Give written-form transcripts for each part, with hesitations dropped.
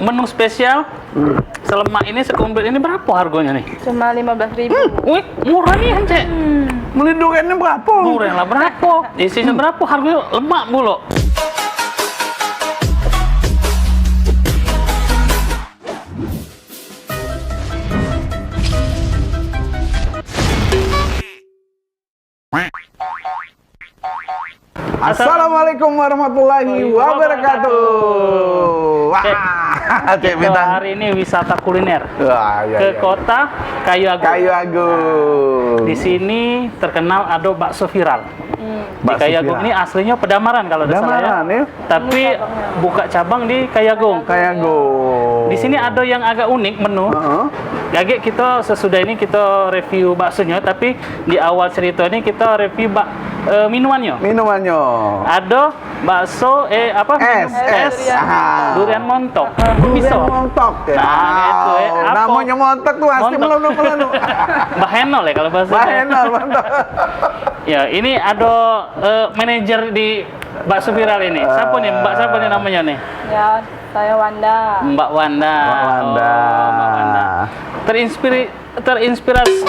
menu spesial selemak ini sekomplit ini berapa harganya nih? Cuma 15.000. Wih, murah nih Cek. Beli duriannya berapa? Murah lah berapa? Isinya berapa? Harganya lemak mulu. Assalamualaikum warahmatullahi wabarakatuh. Wah, Cek Kita Bintang. hari ini wisata kuliner Wah, iya, ke iya. kota Kayu Agung. Kayu Agung. Di sini terkenal ada bakso viral. Di Bakso Kayu Agung viral. ini aslinya Pedamaran kalau tidak salah ya. Pedamaran, ya. Tapi buka cabang di Kayu Agung. Kayu Agung. Di sini ada yang agak unik menu. Heeh. Gage kita sesudah ini kita review baksonya, tapi di awal cerita ini kita review minumannya. Minumannya. Ada bakso Es. Ah. durian montok. Durian Bisa. montok. Ya. Nah, gitu ya. Apa? Namanya montok tuh pasti Montok. melulu-melulu. Bahenol ya kalau bahasa. Bahenol, montok. Ya, ini ada manajer di bakso viral ini. Siapa nih? Mbak siapa nih namanya nih? Ya, saya Wanda. Mbak Wanda. Mbak Wanda. Oh, Mbak Wanda. Terinspirasi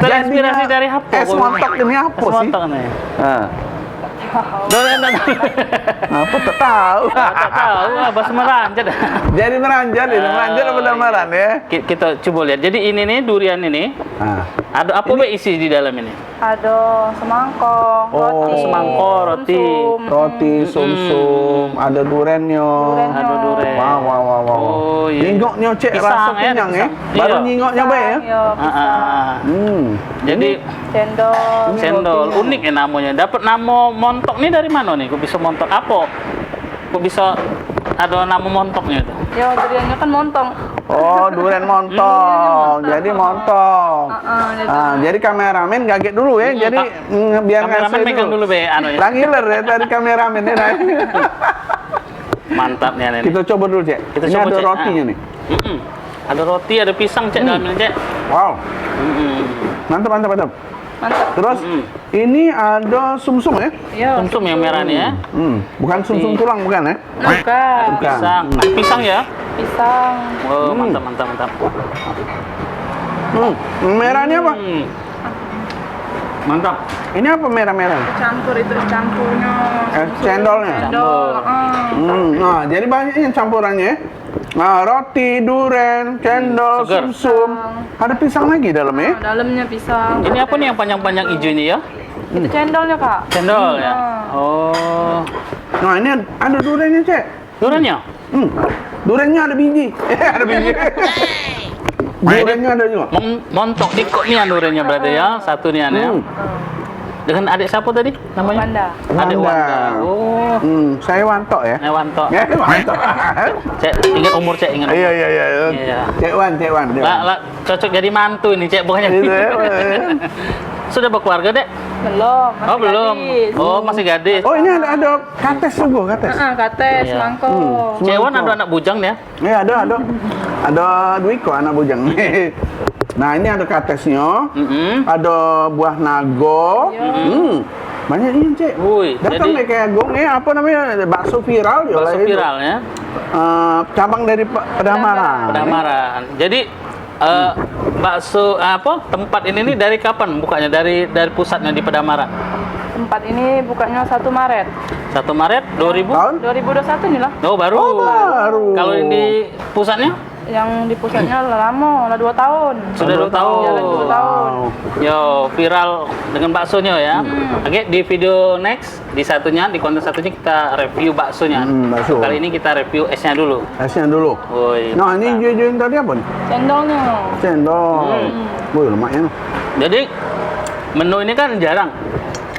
Jadinya dari apa? es montok ini apa Es sih? montok nih. Ah. Durian Apa tak tahu. tak tahu bahasa meranjat. Jadi meranjat ini, meranjat apa Pedamaran ya? Kita coba lihat. Jadi ini nih durian ini Ah. ada apa be isi di dalam ini? Ada semangkok, Oh, roti, semangkok, roti. sumsum. Roti, sumsum, ada durennya. Ada durian. Wow, wow, wow, wow. Oh, iya. Nyingoknya cek Pisang, rasa ya, kenyang ya. pisang. Baru Iya. nyingoknya be ya. Ya, Ah, pisang. ah. Jadi Cendol. Ini cendol rotinya. unik ya namanya. Dapat nama montok nih dari mana nih? Kok bisa montok apa? Kok bisa ada nama montoknya itu? Ya, duriannya kan montong. Oh, durian montok. Jadi montok. Jadi Jadi kameramen kaget dulu ya. Jadi biar Kameramen ngasih megang dulu be anu ya. Langiler ya tadi kameramen ya. Mantap nih ini. Kita coba dulu, Cek. Kita Ini coba, ada Cek. rotinya nih. Ada roti, ada pisang cek dalamnya cek. Wow. Mm-mm. Mantap, mantap, mantap. mantap. Terus ini ada sumsum ya? Ya, Sumsum yang merah nih ya. Bukan sumsum tulang bukan ya? bukan. Bukan. Pisang. Ada pisang ya. Pisang. Oh, mantap, mantap, mantap. Merahnya apa? Mantap. Ini apa merah-merah? Campur itu campurnya. Cendolnya. Cendol. Nah, jadi banyak yang campurannya. Nah, roti, duren, cendol, segar. sumsum. Ada pisang lagi dalamnya. Nah, dalamnya pisang. Ini apa nih yang panjang-panjang hijau ini ya? Itu cendolnya, Kak. Cendol ya. Nah. Oh. Nah, ini ada durennya, Cek. Duriannya? Durennya ada biji. Ada biji. Durennya ada juga. Montok dikoknya duriannya berarti ya. Satu nih ya. Dengan adik siapa tadi namanya? Wanda. Adik Wanda. Oh. Saya Wanto ya. Wanto. Ya, Wanto. Cek ingat umur cek ingat. Iya, iya, iya. Iya. Cek Wan. Lah, cocok jadi mantu ini cek bukannya. Gitu ya. Sudah berkeluarga dek? Belum. Masih Oh belum. gadis. Oh masih gadis. Oh, ini ada kates juga, kates. Kates, Iya. mangkok. Cek Wan ada anak bujang ya? Iya, ada. Ada Dwiko anak bujang. Nah, ini ada katesnya. Ada buah nago. Banyak ini, Cek. Wih, Datang jadi deh kayak gong apa namanya? Bakso viral ya. bakso viral ya. Cabang dari Pedamaran. Pedamaran. Jadi bakso apa tempat ini nih dari kapan bukanya? Dari pusatnya di Pedamaran. Tempat ini bukanya 1 Maret. 1 Maret 2000. Tahun? 2021 nih lah. Oh baru. Oh, baru. Kalau yang di pusatnya Yang di pusatnya lama, udah 2 tahun. sudah 2 tahun. Jalan 2 tahun. Yo viral dengan baksonya ya. Oke di video next di satunya di konten satunya kita review baksonya. bakso. Kali ini kita review esnya dulu. Esnya dulu. Woi. Nah, ini mantap. jual tadi apa nih? Cendolnya. Cendol. Wih, lumayan. Jadi menu ini kan jarang.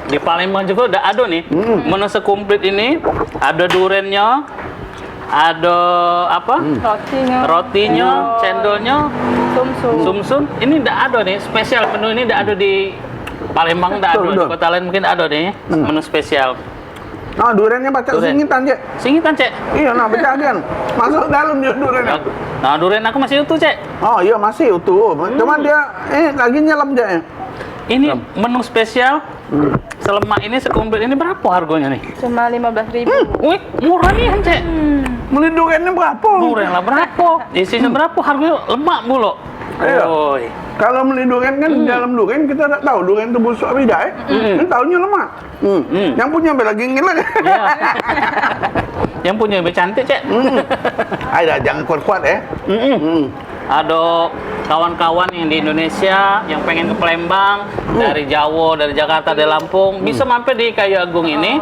Di Palembang juga udah ada nih. Menu sekomplit ini ada durennya, ada apa? Rotinya, cendolnya, sumsum. Ini udah ada nih spesial menu ini udah ada di Palembang udah ada. Di kota lain mungkin ada nih menu spesial. Nah, durennya baca Duren. singitan, Cek. Singitan cek. Iya, nah bacakan. Masuk dalam dia durennya. Nah durian aku masih utuh cek. Oh, iya masih utuh. Cuman dia lagi nyelam, Cek. Ini menu spesial Selemak ini sekomplit ini berapa harganya nih? Cuma 15.000. Wih, murah nih Cek. Beli duriannya berapa? Murah lah berapa? Isinya berapa? Harganya lemak mulu. Iya. Oi. Kalau beli durian kan dalam durian kita tak tahu durian itu busuk apa tidak. Kan tahunya lemak. Yang punya lagi ngilang. Iya. Yang punya lebih cantik, Cek. Ayo jangan kuat-kuat ya. Ada kawan-kawan yang di Indonesia yang pengen ke Palembang dari Jawa, dari Jakarta, dari Lampung bisa mampir di Kayu Agung ini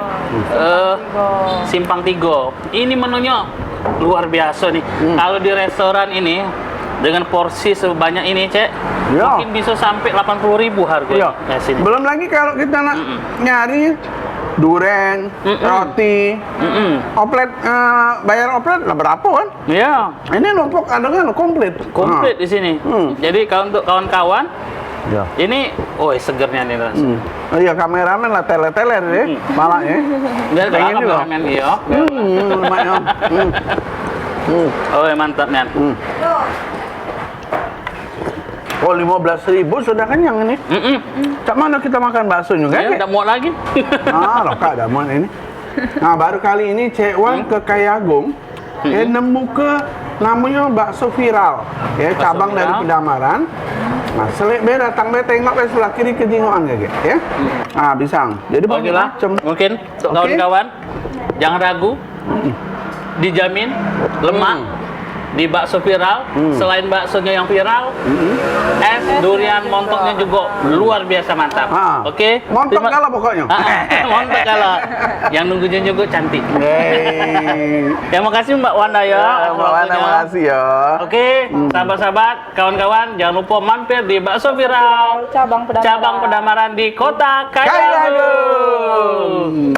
Simpang 3. Ini menunya luar biasa nih. Kalau di restoran ini dengan porsi sebanyak ini, Cek, Ya. mungkin bisa sampai 80.000 harganya. Iya. Sini. Belum lagi kalau kita nak nyari duren, roti, oplet, bayar oplet lah berapa kan? Iya, Ini lompok ada kan komplit. komplit di sini. Jadi kalau untuk kawan-kawan Ya. ini, segernya nih langsung. Iya kameramen lah teler-teler ya, malah ya. Enggak Pengen juga. kameramen iya. Lumayan. Oh, mantap, men. Oh 15.000 sudah kenyang ini. Cak mana kita makan bakso juga? Ya, Kek? udah muat lagi. Lokak dah muat ini. Nah baru kali ini Cek Wan ke Kayagung, nemu ke namanya bakso viral, ya Bakso cabang dari viral. Pedamaran. Nah selik be datang be tengok be sebelah kiri kejingoan ya, ya. Nah pisang. Jadi Oke lah, macam. mungkin untuk Oke. kawan-kawan jangan ragu, dijamin lemak di bakso viral. Selain baksonya yang viral, es durian montoknya juga luar biasa mantap. Oke, Montok kalah pokoknya. Montok kalah. Yang nunggunya juga cantik. Yeay. Terima kasih Mbak Wanda ya. Mbak Wana, waktunya. makasih ya. Oke, sahabat-sahabat, kawan-kawan, jangan lupa mampir di bakso viral Cabang Pedamaran. cabang Pedamaran di Kota Kayagung. Kayagung.